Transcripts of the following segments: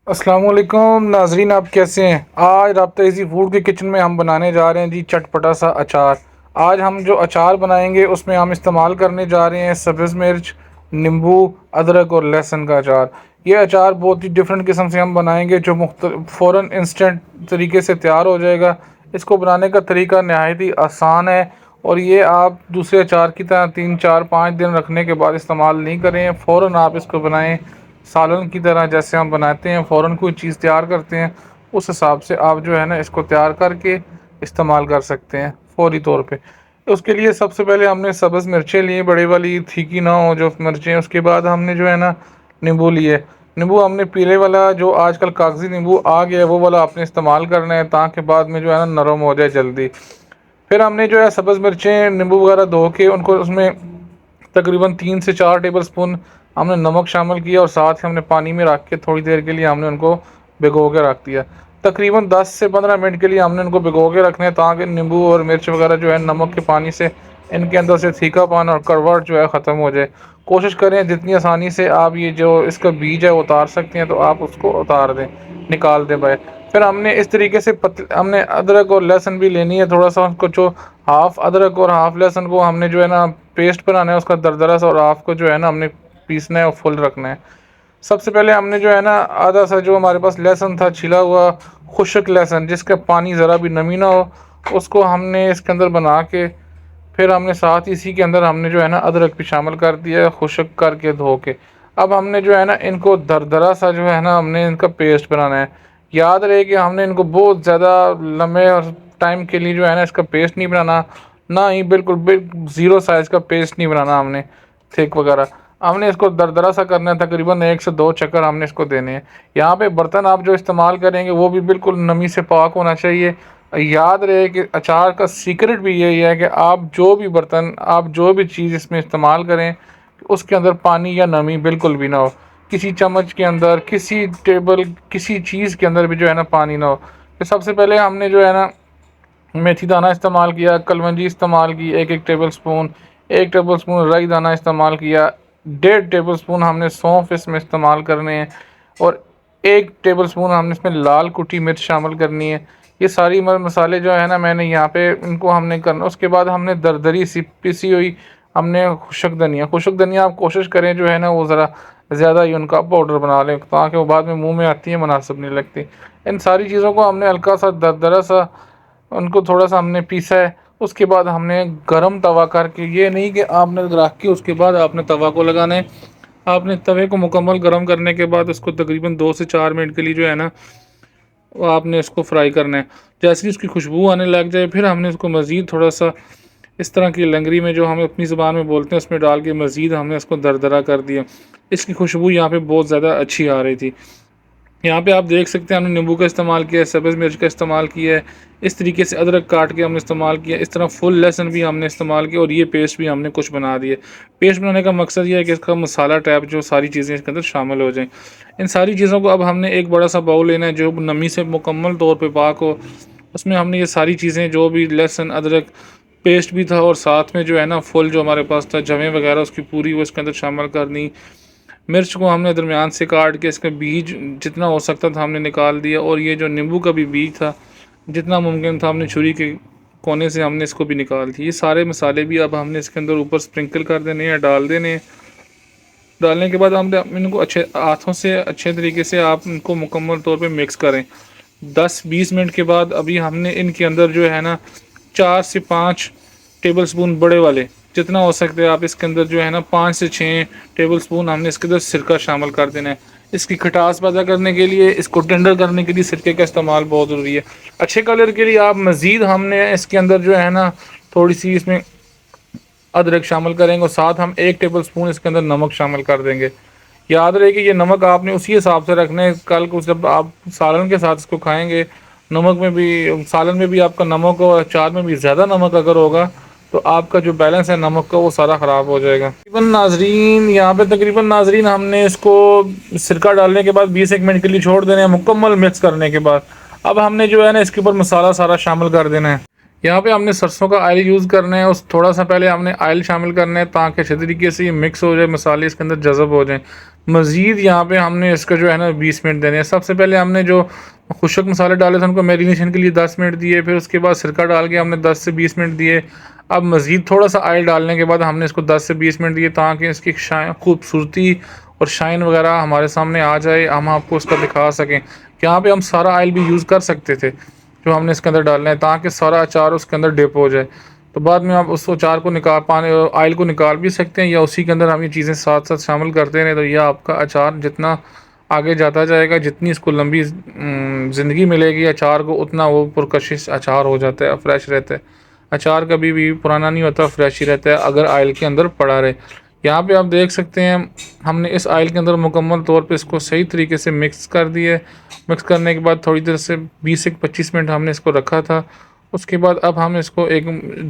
अस्सलाम वालेकुम नाजरीन, आप कैसे हैं। आज राब्ता इजी फूड के किचन में हम बनाने जा रहे हैं जी चटपटा सा अचार। आज हम जो अचार बनाएंगे उसमें हम इस्तेमाल करने जा रहे हैं सब्ज़ मिर्च, नींबू, अदरक और लहसुन का अचार। ये अचार बहुत ही डिफरेंट किस्म से हम बनाएंगे जो फ़ौरन इंस्टेंट तरीके से तैयार हो जाएगा। इसको बनाने का तरीका नहायत ही आसान है और ये आप दूसरे अचार की तरह 3 4 5 दिन रखने के बाद इस्तेमाल नहीं करें, फ़ौरन आप इसको बनाएं। सालन की तरह जैसे हम बनाते हैं, फ़ौरन कोई चीज़ तैयार करते हैं, उस हिसाब से आप जो है ना इसको तैयार करके इस्तेमाल कर सकते हैं फ़ौरी तौर पे। उसके लिए सबसे पहले हमने सब्ज़ मिर्चें ली, बड़ी वाली तीखी ना हो जो मिर्चें। उसके बाद हमने जो है ना नींबू लिए। नींबू हमने पीले वाला जो आजकल कागज़ी नींबू आ गया है वो वाला आपने इस्तेमाल करना है, ताकि बाद में जो है ना नरम हो जाए जल्दी। फिर हमने जो है सब्ज़ मिर्चें नींबू वगैरह धो के उनको उसमें तकरीबन 3 से 4 टेबल स्पून हमने नमक शामिल किया और साथ ही हमने पानी में रख के थोड़ी देर के लिए हमने उनको भिगो के रख दिया। तकरीबन 10 से 15 मिनट के लिए हमने उनको भिगो के रखना है, ताकि नींबू और मिर्च वगैरह जो है नमक के पानी से इनके अंदर से तीखापन और कड़वाहट जो है ख़त्म हो जाए। कोशिश करें जितनी आसानी से आप ये जो इसका बीज है उतार सकते हैं तो आप उसको उतार दें, निकाल दें बाय। फिर हमने इस तरीके से हमने अदरक और लहसुन भी लेनी है थोड़ा सा, उसको जो हाफ़ अदरक और हाफ़ लहसुन को हमने जो है ना पेस्ट बनाना है उसका दरदरा सा, और हाफ़ को जो है ना हमने पीसना है और फुल रखना है। सबसे पहले हमने जो है ना आधा सा जो हमारे पास लहसुन था छिला हुआ, खुश्क लहसुन जिसका पानी ज़रा भी नमी ना हो, उसको हमने इसके अंदर बना के फिर हमने साथ ही इसी के अंदर हमने जो है ना अदरक भी शामिल कर दिया है खुश्क करके धो के। अब हमने जो है ना इनको दरदरा सा जो है ना हमने इनका पेस्ट बनाना है। याद रहे कि हमने इनको बहुत ज़्यादा लंबे और टाइम के लिए जो है ना इसका पेस्ट नहीं बनाना, ना ही बिल्कुल बिल्कुल ज़ीरो साइज़ का पेस्ट नहीं बनाना हमने थिक वगैरह। हमने इसको दरदरा सा करना है, तकरीबन 1 से 2 चक्कर हमने इसको देने हैं। यहाँ पे बर्तन आप जो इस्तेमाल करेंगे वो भी बिल्कुल नमी से पाक होना चाहिए। याद रहे कि अचार का सीक्रेट भी यही है कि आप जो भी बर्तन, आप जो भी चीज़ इसमें इस्तेमाल करें उसके अंदर पानी या नमी बिल्कुल भी ना हो। किसी चम्मच के अंदर, किसी टेबल, किसी चीज़ के अंदर भी जो है ना पानी ना हो। तो सबसे पहले हमने जो है ना मेथी दाना इस्तेमाल किया, कलवंजी इस्तेमाल की 1 1 टेबल स्पून, 1 टेबल स्पून राई दाना इस्तेमाल किया, 1.5 टेबल स्पून हमने सौंफ इसमें इस्तेमाल करने हैं, और 1 टेबल स्पून हमने इसमें लाल कुटी मिर्च शामिल करनी है। ये सारी मसाले जो है ना मैंने यहाँ पे इनको हमने करना। उसके बाद हमने दरदरी सी पिसी हुई हमने खुशक धनिया आप कोशिश करें जो है ना वो ज़रा ज़्यादा ही उनका पाउडर बना लें, ताकि वो बाद में मुंह में आती है मुनासिब नहीं लगती। इन सारी चीज़ों को हमने हल्का सा दरदरा सा उनको थोड़ा सा हमने पीसा है। उसके बाद हमने गरम तवा करके, ये नहीं कि आपने रख के उसके बाद आपने तवा को लगाना है, आपने तवे को मुकम्मल गर्म करने के बाद उसको तकरीबन 2 से 4 मिनट के लिए जो है ना वो आपने इसको फ्राई करना है। जैसे ही उसकी खुशबू आने लग जाए फिर हमने उसको मज़ीद थोड़ा सा इस तरह की लंगरी में जो हम अपनी ज़ुबान में बोलते हैं उसमें डाल के मज़ीद हमने इसको दरदरा कर दिया। इसकी खुशबू यहाँ पे बहुत ज़्यादा अच्छी आ रही थी। यहाँ पे आप देख सकते हैं हमने नींबू का इस्तेमाल किया है, सब्ज़ मिर्च का इस्तेमाल किया है, इस तरीके से अदरक काट के हमने इस्तेमाल किया, इस तरह फुल लहसुन भी हमने इस्तेमाल किया, और ये पेस्ट भी हमने कुछ बना दिए। पेस्ट बनाने का मकसद ये है कि इसका मसाला टाइप जो सारी चीज़ें इसके अंदर शामिल हो जाएं। इन सारी चीज़ों को अब हमने एक बड़ा सा बाउल लेना है जो नमी से मुकम्मल तौर पर पाक हो। उसमें हमने ये सारी चीज़ें जो भी लहसुन अदरक पेस्ट भी था और साथ में जो है ना फुल जो हमारे पास था जवें वगैरह उसकी पूरी वो इसके अंदर शामिल करनी। मिर्च को हमने दरमियान से काट के इसका बीज जितना हो सकता था हमने निकाल दिया, और ये जो नींबू का भी बीज था जितना मुमकिन था हमने छुरी के कोने से हमने इसको भी निकाल दिया। ये सारे मसाले भी अब हमने इसके अंदर ऊपर स्प्रिंकल कर देने हैं, डाल देने हैं। डालने के बाद हमने इनको अच्छे हाथों से अच्छे तरीके से आप इनको मुकम्मल तौर पे मिक्स करें। 10-20 मिनट के बाद अभी हमने इनके अंदर जो है ना 4 से 5 टेबल स्पून बड़े वाले जितना हो सकता है आप इसके अंदर जो है ना 5 से 6 टेबल स्पून हमने इसके अंदर सिरका शामिल कर देना है। इसकी खटास पैदा करने के लिए, इसको टेंडर करने के लिए सिरके का इस्तेमाल बहुत ज़रूरी है। अच्छे कलर के लिए आप मज़ीद हमने इसके अंदर जो है ना थोड़ी सी इसमें अदरक शामिल करेंगे, और साथ हम 1 टेबल स्पून इसके अंदर नमक शामिल कर देंगे। याद रहे कि ये नमक आपने उसी हिसाब से रखना है, कल को जब आप सालन के साथ इसको खाएंगे, नमक में भी, सालन में भी आपका नमक और अचार में भी ज़्यादा नमक अगर होगा तो आपका जो बैलेंस है नमक का वो सारा ख़राब हो जाएगा। तकरीबन नाजरीन यहाँ पे तकरीबन नाजरीन हमने इसको सिरका डालने के बाद 20 एक मिनट के लिए छोड़ देना है, मुकम्मल मिक्स करने के बाद अब हमने जो है ना इसके ऊपर मसाला सारा शामिल कर देना है। यहाँ पे हमने सरसों का ऑयल यूज़ करना है। उस थोड़ा सा पहले हमने ऑयल शामिल करना है ताकि अच्छे तरीके से ये मिक्स हो जाए, मसाले इसके अंदर जज़ब हो जाएँ। मज़ीद यहाँ पे हमने इसका जो है ना 20 मिनट देने हैं। सबसे पहले हमने जो खुशक मसाले डाले थे उनको मैरिनेशन के लिए 10 मिनट दिए, फिर उसके बाद सिरका डाल के हमने 10 से 20 मिनट दिए। अब मज़ीद थोड़ा सा ऑयल डालने के बाद हमने इसको 10 से 20 मिनट दिए ताकि इसकी खूबसूरती और शाइन वगैरह हमारे सामने आ जाए, हम आपको उसका दिखा सकें। यहाँ पे हम सारा ऑयल भी यूज़ कर सकते थे जो हमने इसके अंदर डालना है ताकि सारा अचार उसके अंदर डिप हो जाए। तो बाद में आप उस अचार को निकाल पानी ऑयल को निकाल भी सकते हैं या उसी के अंदर हम ये चीज़ें साथ साथ शामिल करते रहें। तो यह आपका अचार जितना आगे जाता जाएगा, जितनी इसको लंबी ज़िंदगी मिलेगी अचार को, उतना वो पुरकशिश अचार हो जाता है, फ्रेश रहता है। अचार कभी भी पुराना नहीं होता, फ्रेश ही रहता है अगर ऑयल के अंदर पड़ा रहे। यहाँ पे आप देख सकते हैं हमने इस ऑयल के अंदर मुकम्मल तौर पे इसको सही तरीके से मिक्स कर दिया है। मिक्स करने के बाद थोड़ी देर से 20 से 25 मिनट हमने इसको रखा था। उसके बाद अब हम इसको एक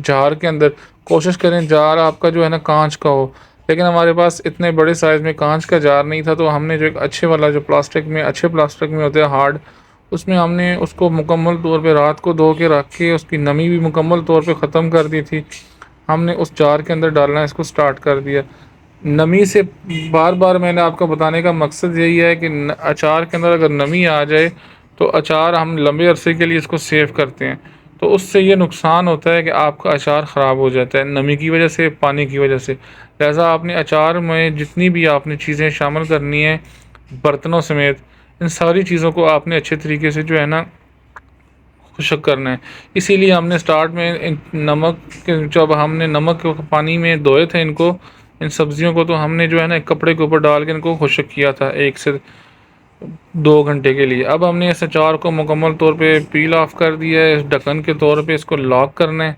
जार के अंदर, कोशिश करें जार आपका जो है ना कांच का हो, लेकिन हमारे पास इतने बड़े साइज़ में कांच का जार नहीं था। तो हमने जो एक अच्छे वाला जो प्लास्टिक में, अच्छे प्लास्टिक में होते हैं हार्ड, उसमें हमने उसको मुकम्मल तौर पे रात को धो के रख के उसकी नमी भी मुकम्मल तौर पे ख़त्म कर दी थी। हमने उस जार के अंदर डालना इसको स्टार्ट कर दिया। नमी से बार बार मैंने आपको बताने का मकसद यही है कि अचार के अंदर अगर नमी आ जाए तो अचार हम लंबे अरसे के लिए इसको सेव करते हैं, तो उससे ये नुकसान होता है कि आपका अचार ख़राब हो जाता है नमी की वजह से, पानी की वजह से। लिहाजा आपने अचार में जितनी भी आपने चीज़ें शामिल करनी है, बर्तनों समेत, इन सारी चीज़ों को आपने अच्छे तरीके से जो है ना खुशक करना है। इसीलिए हमने स्टार्ट में जब हमने नमक के पानी में धोए थे इनको, इन सब्जियों को, तो हमने जो है ना एक कपड़े के ऊपर डाल के इनको खुशक किया था 1 से 2 घंटे के लिए। अब हमने इस अचार को मुकम्मल तौर पे पील ऑफ कर दिया है। इस ढक्कन के तौर पे इसको लॉक करना है,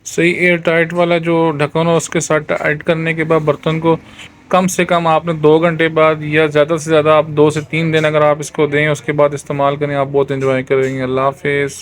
सही एयर टाइट वाला जो ढक्कन हो उसके साथ टाइट करने के बाद बर्तन को कम से कम आपने 2 घंटे बाद या ज़्यादा से ज़्यादा आप 2 से 3 दिन अगर आप इसको दें, उसके बाद इस्तेमाल करें, आप बहुत इंजॉय करेंगे। अल्लाह हाफ़िज़।